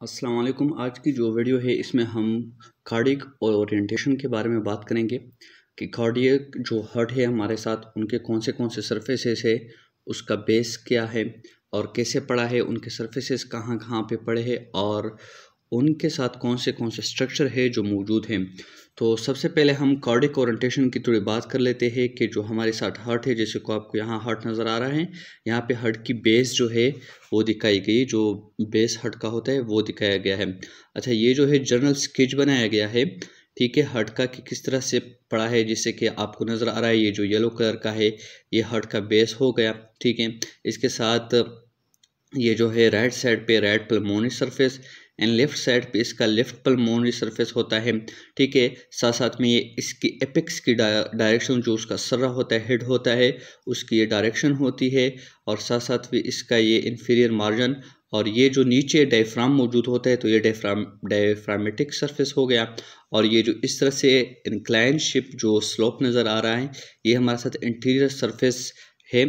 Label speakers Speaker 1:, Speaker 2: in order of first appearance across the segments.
Speaker 1: अस्सलाम वालेकुम। आज की जो वीडियो है इसमें हम कार्डियक ओरिएंटेशन के बारे में बात करेंगे कि कार्डियक जो हार्ट है हमारे साथ उनके कौन से सरफेसेस है, उसका बेस क्या है और कैसे पड़ा है, उनके सरफेसेस कहाँ कहाँ पे पड़े हैं और उनके साथ कौन से स्ट्रक्चर है जो मौजूद हैं। तो सबसे पहले हम कार्डियक ओरिएंटेशन की थोड़ी बात कर लेते हैं कि जो हमारे साथ हार्ट है, जैसे को आपको यहाँ हार्ट नज़र आ रहा है, यहाँ पे हार्ट की बेस जो है वो दिखाई गई, जो बेस हार्ट का होता है वो दिखाया गया है। अच्छा, ये जो है जनरल स्केच बनाया गया है, ठीक है, हार्ट का कि किस तरह से पड़ा है, जिससे कि आपको नज़र आ रहा है ये जो येलो कलर का है ये हार्ट का बेस हो गया, ठीक है। इसके साथ ये जो है राइट साइड पे right pulmonary surface and left side पे इसका लेफ्ट पल्मोनरी सरफेस होता है, ठीक है। साथ साथ में ये इसकी एपेक्स की डायरेक्शन, जो उसका सर्रा होता है, हेड होता है, उसकी ये डायरेक्शन होती है। और साथ साथ भी इसका ये इंफीरियर मार्जिन और ये जो नीचे डायफ्राम मौजूद होता है, तो ये डायफ्रामेटिक सरफेस हो गया। और ये जो इस तरह से इंक्लाइन शिप जो स्लोप नज़र आ रहा है, ये हमारे साथ इंटीरियर सरफेस है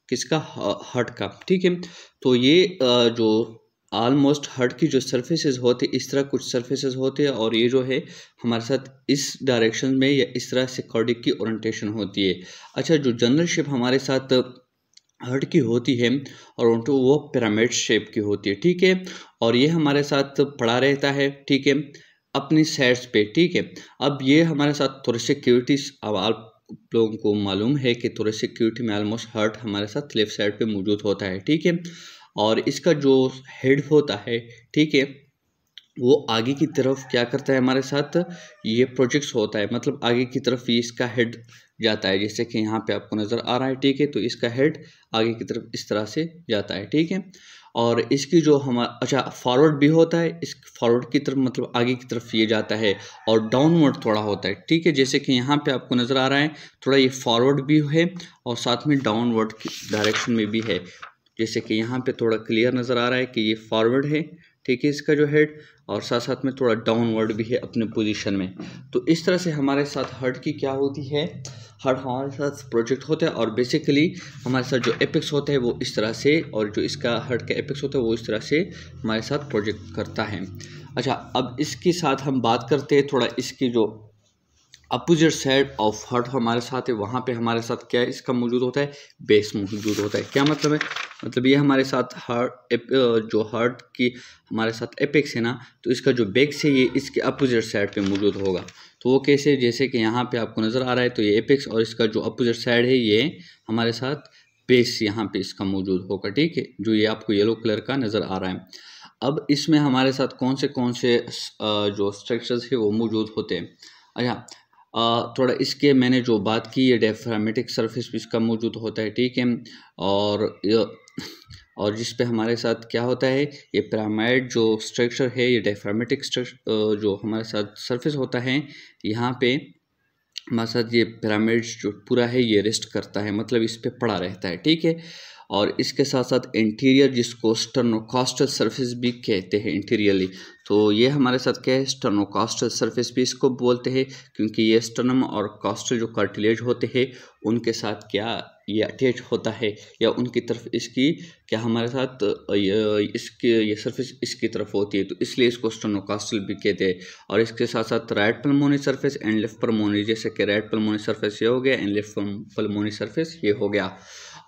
Speaker 1: किसका, हार्ट का, ठीक है। तो ये जो ऑलमोस्ट हार्ट की जो सरफेसेस होते हैं, इस तरह कुछ सरफेसेस होते हैं और ये जो है हमारे साथ इस डायरेक्शन में या इस तरह से कार्डियक की ओरिएंटेशन होती है। अच्छा, जो जनरल शेप हमारे साथ हार्ट की होती है और वो पिरामिड शेप की होती है, ठीक है। और ये हमारे साथ पड़ा रहता है, ठीक है, अपनी साइड्स पे, ठीक है। अब ये हमारे साथ थोरेसिक कैविटी, अब आप लोगों को मालूम है कि थोरेसिक कैविटी में ऑलमोस्ट हार्ट हमारे साथ लेफ्ट साइड पे मौजूद होता है, ठीक है। और इसका जो हेड होता है, ठीक है, वो आगे की तरफ क्या करता है, हमारे साथ ये प्रोजेक्ट्स होता है, मतलब आगे की तरफ ये इसका हेड जाता है, जैसे कि यहाँ पे आपको नज़र आ रहा है, ठीक है। तो इसका हेड आगे की तरफ इस तरह से जाता है, ठीक है। और इसकी जो अच्छा, फॉरवर्ड भी होता है, इस फॉरवर्ड की तरफ मतलब आगे की तरफ ये जाता है और डाउनवर्ड थोड़ा होता है, ठीक है। जैसे कि यहाँ पे आपको नज़र आ रहा है, थोड़ा ये फॉरवर्ड भी है और साथ में डाउनवर्ड की डायरेक्शन में भी है। जैसे कि यहाँ पे थोड़ा क्लियर नज़र आ रहा है कि ये फॉरवर्ड है, ठीक है, इसका जो हेड, और साथ साथ में थोड़ा डाउनवर्ड भी है अपने पोजीशन में। तो इस तरह से हमारे साथ हार्ट की क्या होती है, हार्ट हमारे साथ प्रोजेक्ट होता है और बेसिकली हमारे साथ जो एपेक्स होता है वो इस तरह से, और जो इसका हार्ट का एपेक्स होता है वो इस तरह से हमारे साथ प्रोजेक्ट करता है। अच्छा, अब इसके साथ हम बात करते हैं थोड़ा इसकी जो अपोजिट साइड ऑफ हार्ट हमारे साथ है, वहाँ पे हमारे साथ क्या है, इसका मौजूद होता है, बेस मौजूद होता है। क्या मतलब है, मतलब ये हमारे साथ जो हार्ट की हमारे साथ एपेक्स है ना, तो इसका जो बेस है ये इसके अपोजिट साइड पे मौजूद होगा। तो वो कैसे, जैसे कि यहाँ पे आपको नज़र आ रहा है, तो ये एपेक्स और इसका जो अपोजिट साइड है ये हमारे साथ बेस यहाँ पे इसका मौजूद होगा, ठीक है, जो ये आपको येलो कलर का नज़र आ रहा है। अब इसमें हमारे साथ कौन से जो स्ट्रक्चर्स है वो मौजूद होते हैं। अच्छा, थोड़ा इसके मैंने जो बात की, ये डायफ्रामेटिक सरफेस भी इसका मौजूद होता है, ठीक है। और और जिस पे हमारे साथ क्या होता है, ये पिरामिड जो स्ट्रक्चर है, ये डायफ्रामेटिक स्ट्रक्चर जो हमारे साथ सरफेस होता है, यहाँ पे हमारे साथ ये पिरामिड जो पूरा है ये रेस्ट करता है, मतलब इस पे पड़ा रहता है, ठीक है। और इसके साथ साथ इंटीरियर, जिसको स्टर्नोकॉस्टल सरफेस भी कहते हैं इंटीरियरली, तो ये हमारे साथ क्या है, स्टर्नोकॉस्टल सरफेस भी इसको बोलते हैं, क्योंकि ये स्टर्नम और कॉस्टल जो कार्टिलेज होते हैं उनके साथ क्या ये अटैच होता है, या उनकी तरफ इसकी क्या हमारे साथ ये सरफेस इसकी तरफ होती है, तो इसलिए इसको स्टर्नोकॉस्टल भी कहते हैं। और इसके साथ साथ right pulmonary surface and left pulmonary, जैसे कि राइट पल्मोनरी सरफेस ये हो गया एंड लेफ्ट पल्मोनरी सरफेस ये हो गया।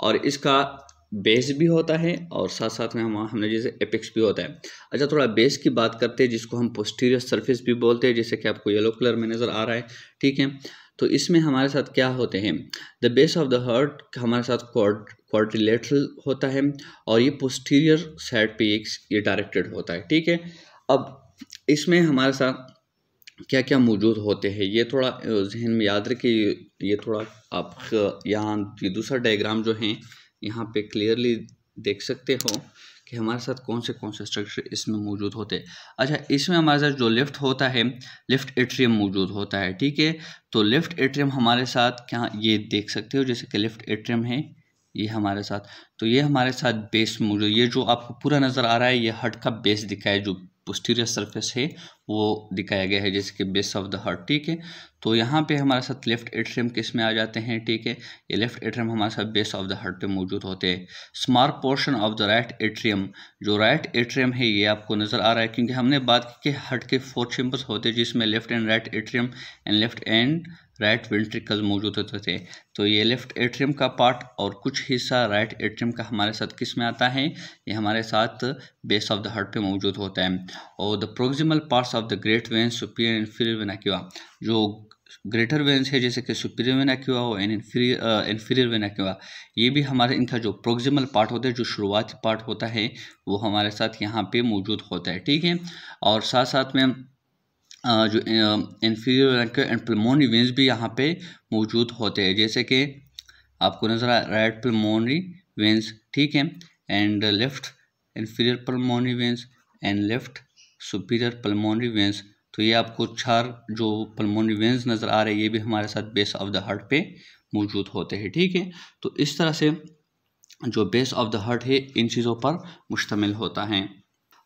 Speaker 1: और इसका बेस भी होता है और साथ साथ में हमने जैसे एपेक्स भी होता है। अच्छा, थोड़ा बेस की बात करते हैं, जिसको हम पोस्टीरियर सरफेस भी बोलते हैं, जैसे कि आपको येलो कलर में नज़र आ रहा है, ठीक है। तो इसमें हमारे साथ क्या होते हैं, the base of the heart हमारे साथ क्वाड्रिलेटरल होता है और ये पोस्टीरियर साइड पे ये डायरेक्टेड होता है, ठीक है। अब इसमें हमारे साथ क्या क्या मौजूद होते हैं, ये थोड़ा जहन में याद रखिए। ये थोड़ा आप यहाँ ये दूसरा डायग्राम जो है यहाँ पे क्लियरली देख सकते हो कि हमारे साथ कौन से स्ट्रक्चर इसमें मौजूद होते हैं। अच्छा, इसमें हमारे साथ जो लेफ्ट होता है, लेफ्ट एट्रियम मौजूद होता है, ठीक है। तो लेफ्ट एट्रियम हमारे साथ क्या, ये देख सकते हो, जैसे कि लेफ्ट एट्रियम है ये हमारे साथ, तो ये हमारे साथ बेस मौजूद, ये जो आपको पूरा नज़र आ रहा है ये हार्ट का बेस दिखा है, जो पोस्टीरियर सरफेस है वो दिखाया गया है, जैसे कि बेस ऑफ द हार्ट। ठीक है, तो यहाँ पे हमारे साथ लेफ्ट एट्रियम किस में आ जाते हैं। ठीक है, ये लेफ्ट एट्रियम हमारे साथ बेस ऑफ द हार्ट पे मौजूद होते हैं। Small portion of the right atrium, जो राइट एट्रियम है ये आपको नज़र आ रहा है, क्योंकि हमने बात की कि हार्ट के 4 चैम्बर्स होते हैं, जिसमें left and right atrium and left and right ventricle मौजूद होते थे। तो ये लेफ्ट एट्रियम का पार्ट और कुछ हिस्सा राइट एट्रियम का हमारे साथ किस में आता है, ये हमारे साथ बेस ऑफ द हार्ट पे मौजूद होता है। और the proximal parts of the great veins, superior inferior vena क्वा, जो ग्रेटर वेन्स है जैसे कि सुपीरियर वेना क्वा और इंफीरियर वेना क्वा, ये भी हमारे इनका जो प्रोक्सिमल पार्ट होता है, जो शुरुआती पार्ट होता है, वो हमारे साथ यहाँ पे मौजूद होता है। ठीक है, और साथ साथ में जो इंफीरियर एंड पल्मोनरी वेन्स भी यहाँ पे मौजूद होते हैं, जैसे कि आपको नजर आ राइट पल्मोनरी वेन्स। ठीक है, and left inferior pulmonary veins and left superior pulmonary veins. तो ये आपको 4 जो पल्मोनरी वेन्स नज़र आ रहे हैं, ये भी हमारे साथ बेस ऑफ द हार्ट पे मौजूद होते हैं। ठीक है, तो इस तरह से जो बेस ऑफ द हार्ट है इन चीज़ों पर मुश्तमिल होता है।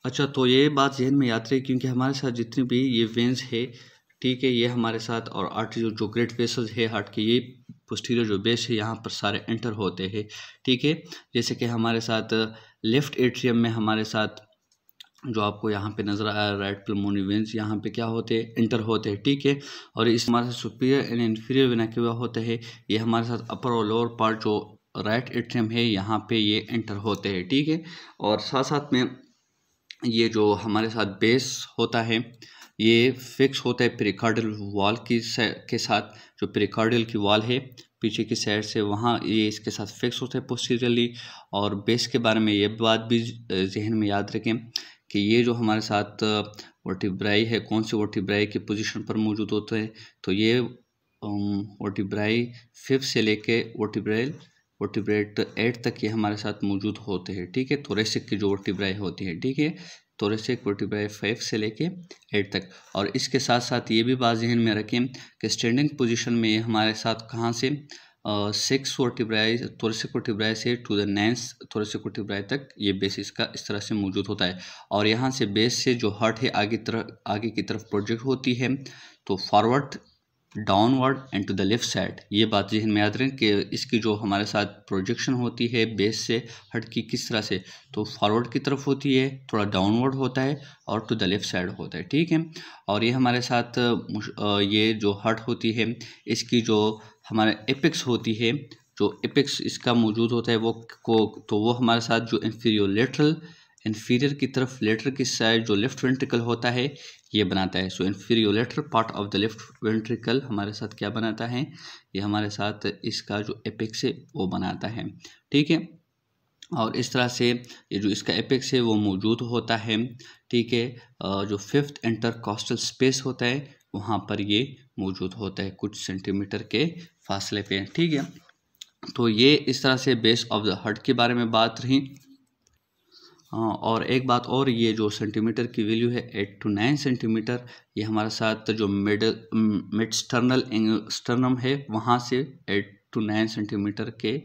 Speaker 1: अच्छा, तो ये बात जहन में याद रहे, क्योंकि हमारे साथ जितनी भी ये वेन्स है, ठीक है, ये हमारे साथ और आर्टरी जो ग्रेट वेसल्स है हार्ट के, ये पोस्टीरियर जो बेस है यहाँ पर सारे एंटर होते हैं। ठीक है, जैसे कि हमारे साथ लेफ्ट एट्रियम में हमारे साथ जो आपको यहाँ पे नज़र आया राइट पल्मोनरी वेन्स, यहाँ पे क्या होते हैं, एंटर होते हैं। ठीक है, और इस हमारे साथ सुपीरियर एंड इंफीरियर वेना क्वा होते हैं, ये हमारे साथ अपर और लोअर पार्ट जो राइट एट्रियम है यहाँ पे ये एंटर होते हैं। ठीक है, और साथ साथ में ये जो हमारे साथ बेस होता है ये फिक्स होता है पेरिकार्डियल वॉल के साथ, जो पेरिकार्डियल की वॉल है पीछे की साइड से, वहाँ ये इसके साथ फिक्स होता है पोस्टीरियरली। और बेस के बारे में ये बात भी जहन में याद रखें कि ये जो हमारे साथ वर्टिब्राई है, कौन सी वर्टिब्राई की पोजीशन पर मौजूद होता है, तो ये वर्टिब्राई 5 से लेके वर्टिब्रेट 8 तक ये हमारे साथ मौजूद होते हैं। ठीक है, थोरेसिक की जो वर्टिब्राई होती है, ठीक है, थोरेसिक वर्टिब्राई 5 से लेके 8 तक। और इसके साथ साथ ये भी बात जहन में रखें कि स्टैंडिंग पोजीशन में ये हमारे साथ कहाँ से 6 वर्टिब्राई थोरेसिक वर्टिब्राई से टू द 9th थोरेसिक वर्टिब्राई तक ये बेस इसका इस तरह से मौजूद होता है। और यहाँ से बेस से जो हार्ट है आगे की तरफ प्रोजेक्ट होती है, तो forward, downward and to the left side. ये बात जहन में याद रखें कि इसकी जो हमारे साथ प्रोजेक्शन होती है बेस से हार्ट की किस तरह से, तो फॉरवर्ड की तरफ होती है, थोड़ा डाउनवर्ड होता है और टू द लेफ्ट साइड होता है। ठीक है, और ये हमारे साथ ये जो हार्ट होती है इसकी जो हमारे एपेक्स होती है, जो एपेक्स इसका मौजूद होता है तो वो हमारे साथ जो इंफीरियर की तरफ लेटर की साइड जो लेफ्ट वेंट्रिकल होता है ये बनाता है। So inferior part of the left ventricle हमारे साथ क्या बनाता है, ये हमारे साथ इसका जो एपेक्स है वो बनाता है। ठीक है, और इस तरह से ये जो इसका एपेक्स है वो मौजूद होता है। ठीक है, जो 5th इंटरकॉस्टल स्पेस होता है वहाँ पर ये मौजूद होता है कुछ सेंटीमीटर के फासले पे। ठीक है, तो ये इस तरह से बेस ऑफ द हार्ट के बारे में बात रही। और एक बात और, ये जो सेंटीमीटर की वैल्यू है 8 to 9 सेंटीमीटर, ये हमारे साथ जो मिड स्टर्नम है वहाँ से 8 to 9 सेंटीमीटर के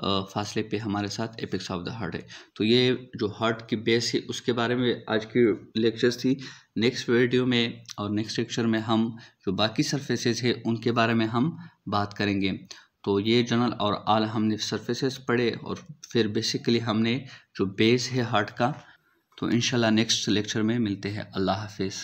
Speaker 1: फासले पे हमारे साथ एपेक्स ऑफ द हार्ट है। तो ये जो हार्ट की बेस है उसके बारे में आज की लेक्चर्स थी। नेक्स्ट वीडियो में और नेक्स्ट लेक्चर में हम जो बाकी सरफेसेस है उनके बारे में हम बात करेंगे। तो ये जनरल और आल हमने सरफेसेस पढ़े और फिर बेसिकली हमने जो बेस है हार्ट का। तो इंशाल्लाह नेक्स्ट लेक्चर में मिलते हैं। अल्लाह हाफिज़।